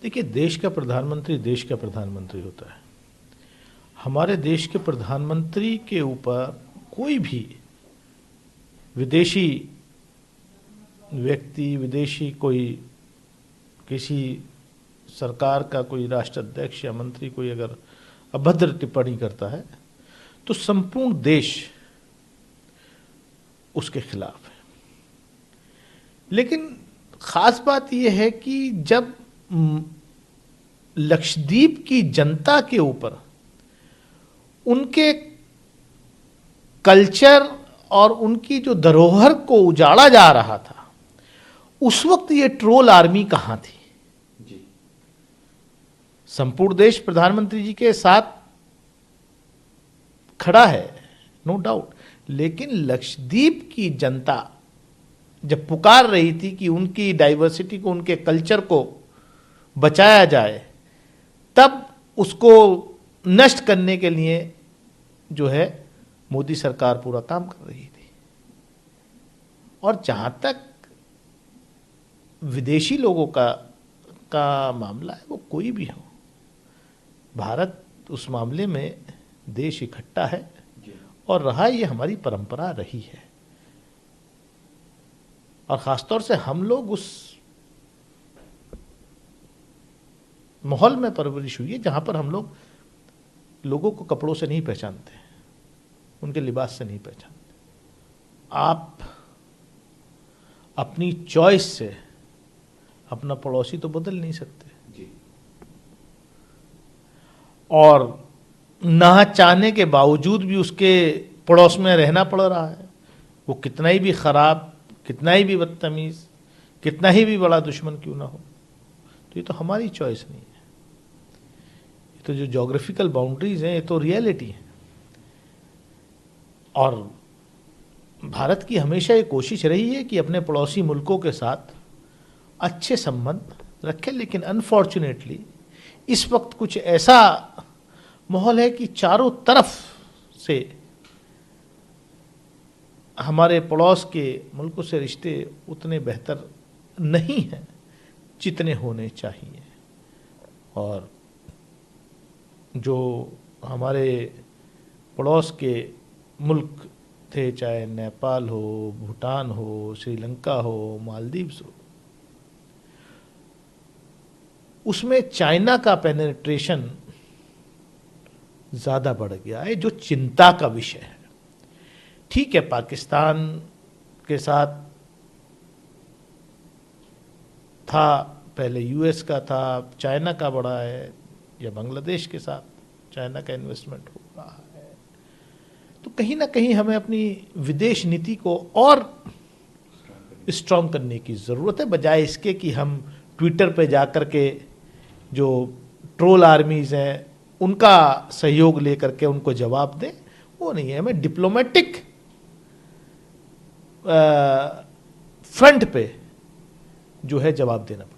देखिए, देश का प्रधानमंत्री होता है। हमारे देश के प्रधानमंत्री के ऊपर कोई भी विदेशी व्यक्ति, विदेशी कोई किसी सरकार का कोई राष्ट्राध्यक्ष या मंत्री कोई अगर अभद्र टिप्पणी करता है तो संपूर्ण देश उसके खिलाफ है। लेकिन खास बात यह है कि जब लक्षद्वीप की जनता के ऊपर उनके कल्चर और उनकी जो धरोहर को उजाड़ा जा रहा था, उस वक्त ये ट्रोल आर्मी कहां थी? जी। संपूर्ण देश प्रधानमंत्री जी के साथ खड़ा है, नो डाउट, लेकिन लक्षद्वीप की जनता जब पुकार रही थी कि उनकी डाइवर्सिटी को, उनके कल्चर को बचाया जाए, तब उसको नष्ट करने के लिए जो है मोदी सरकार पूरा काम कर रही थी। और जहां तक विदेशी लोगों का मामला है, वो कोई भी हो, भारत उस मामले में देश इकट्ठा है और रहा, ये हमारी परंपरा रही है। और खासतौर से हम लोग उस माहौल में परवरिश हुई है जहां पर हम लोग लोगों को कपड़ों से नहीं पहचानते, उनके लिबास से नहीं पहचानते। आप अपनी चॉइस से अपना पड़ोसी तो बदल नहीं सकते जी। और ना चाहने के बावजूद भी उसके पड़ोस में रहना पड़ रहा है, वो कितना ही भी खराब, कितना ही भी बदतमीज, कितना ही भी बड़ा दुश्मन क्यों ना हो। तो ये तो हमारी चॉइस नहीं है, ये तो जो ज्योग्राफिकल बाउंड्रीज हैं, ये तो रियलिटी है। और भारत की हमेशा ये कोशिश रही है कि अपने पड़ोसी मुल्कों के साथ अच्छे संबंध रखें, लेकिन अनफॉर्चुनेटली इस वक्त कुछ ऐसा माहौल है कि चारों तरफ से हमारे पड़ोस के मुल्कों से रिश्ते उतने बेहतर नहीं हैं जितने होने चाहिए। और जो हमारे पड़ोस के मुल्क थे, चाहे नेपाल हो, भूटान हो, श्रीलंका हो, मालदीव्स हो, उसमें चाइना का पेनिट्रेशन ज़्यादा बढ़ गया है, जो चिंता का विषय है। ठीक है, पाकिस्तान के साथ था, पहले यूएस का था, चाइना का बढ़ा है, या बांग्लादेश के साथ चाइना का इन्वेस्टमेंट हो रहा है। तो कहीं ना कहीं हमें अपनी विदेश नीति को और स्ट्रॉन्ग करने की ज़रूरत है, बजाय इसके कि हम ट्विटर पे जाकर के जो ट्रोल आर्मीज़ हैं उनका सहयोग लेकर के उनको जवाब दें। वो नहीं है, हमें डिप्लोमेटिक फ्रंट पे जो है जवाब देना पड़ेगा।